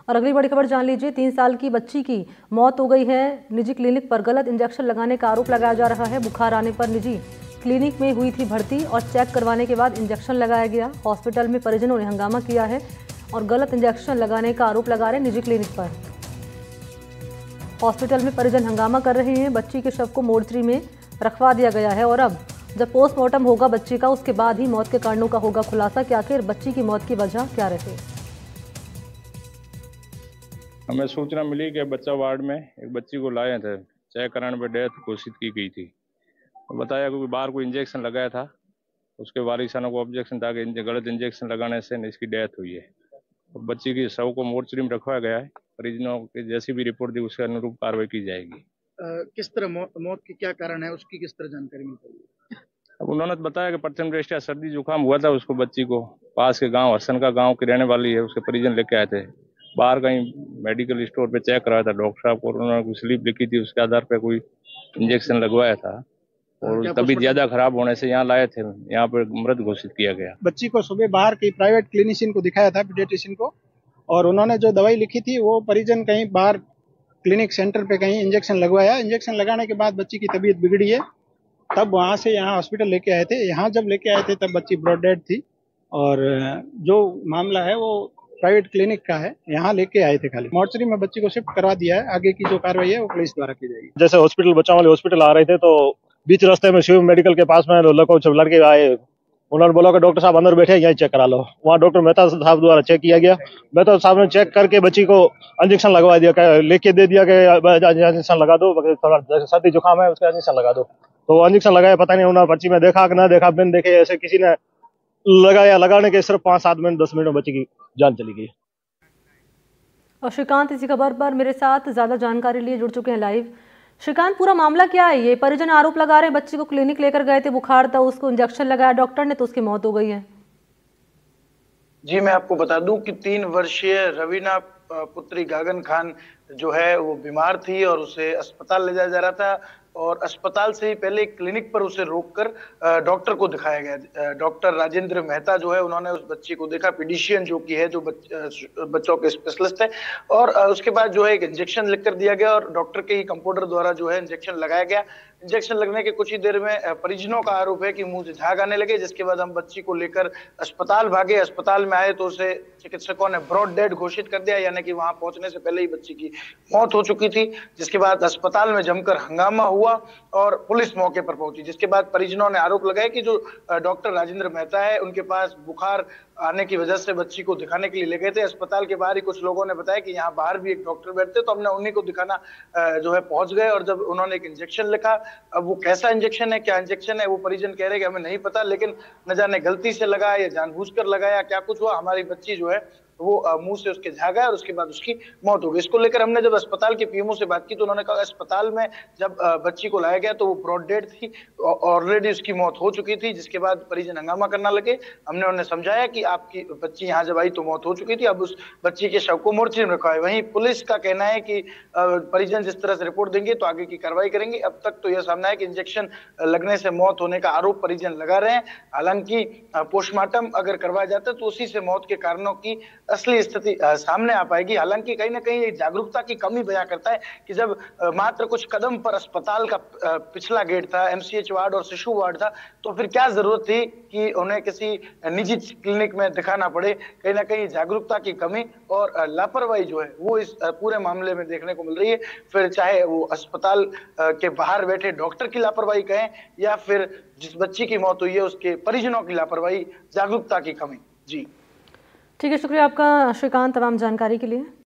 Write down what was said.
और अगली बड़ी खबर जान लीजिए। 3 साल की बच्ची की मौत हो गई है। निजी क्लिनिक पर गलत इंजेक्शन लगाने का आरोप लगाया जा रहा है। बुखार आने पर निजी क्लिनिक में हुई थी भर्ती और चेक करवाने के बाद इंजेक्शन लगाया गया। हॉस्पिटल में परिजनों ने हंगामा किया है और गलत इंजेक्शन लगाने का आरोप लगा रहे निजी क्लिनिक पर। हॉस्पिटल में परिजन हंगामा कर रहे हैं। बच्ची के शव को मोर्चरी में रखवा दिया गया है और अब जब पोस्टमार्टम होगा बच्ची का, उसके बाद ही मौत के कारणों का होगा खुलासा कि आखिर बच्ची की मौत की वजह क्या रही। हमें सूचना मिली कि बच्चा वार्ड में एक बच्ची को लाए थे, चेक कराने पर डेथ घोषित की गई थी। बताया कि बाहर कोई इंजेक्शन लगाया था, उसके वारिसानों को ऑब्जेक्शन था कि गलत इंजेक्शन लगाने से इसकी डेथ हुई है। तो बच्ची की शव को मोर्चरी में रखवाया गया है। परिजनों की जैसी भी रिपोर्ट दी उसके अनुरूप कार्रवाई की जाएगी। किस तरह मौत के क्या कारण है, उसकी किस तरह जानकारी मिल पाई? अब उन्होंने बताया कि प्रथम दृष्टया सर्दी जुकाम हुआ था उसको, बच्ची को पास के गांव हसन का गांव की रहने वाली है, उसके परिजन लेके आए थे। बाहर कहीं मेडिकल स्टोर पे चेक कराया था डॉक्टर साहब को, उन्होंने कोई स्लिप लिखी थी, उसके आधार पे कोई इंजेक्शन लगवाया था और तबीयत ज्यादा खराब होने से यहाँ लाए थे, यहाँ पर मृत घोषित किया गया। बच्ची को सुबह बाहर की प्राइवेट क्लिनिशियन को दिखाया था, पीडियाट्रिशियन को, और उन्होंने जो दवाई लिखी थी वो परिजन कहीं बाहर क्लिनिक सेंटर पे कहीं इंजेक्शन लगवाया। इंजेक्शन लगाने के बाद बच्ची की तबीयत बिगड़ी है, तब वहां से यहाँ हॉस्पिटल लेके आए थे। यहाँ जब लेके आए थे तब बच्ची ब्रॉड डेड थी और जो मामला है वो प्राइवेट क्लिनिक का है, यहाँ लेके आए थे। खाली मोर्चरी में बच्ची को शिफ्ट करवा दिया है। आगे की जो कार्रवाई है वो पुलिस द्वारा की जाएगी। जैसे हॉस्पिटल बच्चों वाले हॉस्पिटल आ रहे थे तो बीच रास्ते में शिव मेडिकल के पास में लड़के आए। उन्होंने बोला कि डॉक्टर साहब अंदर बैठे यहीं चेक करा लो। वहाँ डॉक्टर मेहता साहब द्वारा चेक किया गया। मेहता साहब ने चेक करके बच्ची को इंजेक्शन लगवा दिया, लेके दे दिया कि इंजेक्शन लगा दो, थोड़ा सर्दी जुकाम है उसका इंजेक्शन लगा दो। तो वो इंजेक्शन लगाया, पता नहीं उन्होंने पर्ची में देखा कि ना देखा, बिन देखे ऐसे किसी ने लगाया। लगाने के सिर्फ 5-7 मिनट 10 मिनट में बच्ची की जान चली गई। और श्रीकांत इसी खबर पर मेरे साथ ज्यादा जानकारी लिए जुड़ चुके हैं लाइव। श्रीकांत, पूरा मामला क्या है? ये परिजन आरोप लगा रहे हैं बच्ची को क्लिनिक लेकर गए थे, बुखार था, उसको इंजेक्शन लगाया डॉक्टर ने तो उसकी मौत हो गई है। जी, मैं आपको बता दूं कि 3 वर्षीय रवीना पुत्री गागन खान जो है वो बीमार थी और उसे अस्पताल ले जाया जा रहा था और अस्पताल से ही पहले क्लिनिक पर उसे रोककर डॉक्टर को दिखाया गया। डॉक्टर राजेंद्र मेहता जो है उन्होंने उस बच्ची को देखा, पीडिशियन जो की है, जो बच्चों के स्पेशलिस्ट है, और उसके बाद जो है एक इंजेक्शन लिखकर दिया गया और डॉक्टर के ही कंपाउंडर द्वारा जो है इंजेक्शन लगाया गया। इंजेक्शन लगने के कुछ ही देर में परिजनों का आरोप है कि मुंह से झाग आने लगे, जिसके बाद हम बच्ची को लेकर अस्पताल भागे। अस्पताल में आए तो उसे चिकित्सकों ने ब्रॉड डेड घोषित कर दिया, यानी कि वहां पहुंचने से पहले ही बच्ची की मौत हो चुकी थी। जिसके बाद अस्पताल में जमकर हंगामा हुआ और पुलिस मौके पर पहुंची, जिसके बाद परिजनों ने आरोप लगाया कि जो डॉक्टर राजेंद्र मेहता है उनके पास बुखार आने की वजह से बच्ची को दिखाने के लिए ले गए थे। अस्पताल के बाहर ही कुछ लोगों ने बताया कि यहाँ बाहर भी एक डॉक्टर बैठते, तो हमने उन्हीं को दिखाना जो है पहुंच गए और जब उन्होंने एक इंजेक्शन लिखा, अब वो कैसा इंजेक्शन है, क्या इंजेक्शन है, वो परिजन कह रहे हैं कि हमें नहीं पता, लेकिन न जाने गलती से लगाया या जानबूझकर लगाया, क्या कुछ हुआ, हमारी बच्ची जो है वो मुंह से उसके झागा और उसके बाद उसकी मौत हो गई। इसको लेकर हमने जब अस्पताल के पीएमओ से बात की तो उन्होंने कहा अस्पताल में जब बच्ची को लाया गया तो वो ब्रॉड डेड थी, ऑलरेडी उसकी मौत हो चुकी थी। जिसके बाद परिजन हंगामा करना लगे। हमने उन्हें समझाया कि आपकी बच्ची यहाँ जब आई तो मौत हो चुकी थी, अब उस बच्ची के शव को मोर्चरी में रखा है। वहीं पुलिस का कहना है कि परिजन जिस तरह से रिपोर्ट देंगे तो आगे की कार्रवाई करेंगे। अब तक तो यह सामना है कि इंजेक्शन लगने से मौत होने का आरोप परिजन लगा रहे हैं। हालांकि पोस्टमार्टम अगर करवाया जाता है तो उसी से मौत के कारणों की असली स्थिति सामने आ पाएगी। हालांकि कहीं ना कहीं जागरूकता की कमी बयां करता है कि जब मात्र कुछ कदम पर अस्पताल का पिछला गेट था, एमसीएच वार्ड और शिशु वार्ड था, तो फिर क्या जरूरत थी कि उन्हें किसी निजी क्लिनिक में दिखाना पड़े। कहीं ना कहीं जागरूकता की कमी और लापरवाही जो है वो इस पूरे मामले में देखने को मिल रही है। फिर चाहे वो अस्पताल के बाहर बैठे डॉक्टर की लापरवाही कहें या फिर जिस बच्ची की मौत हुई है उसके परिजनों की लापरवाही, जागरूकता की कमी। जी ठीक है, शुक्रिया आपका श्रीकांत तमाम जानकारी के लिए।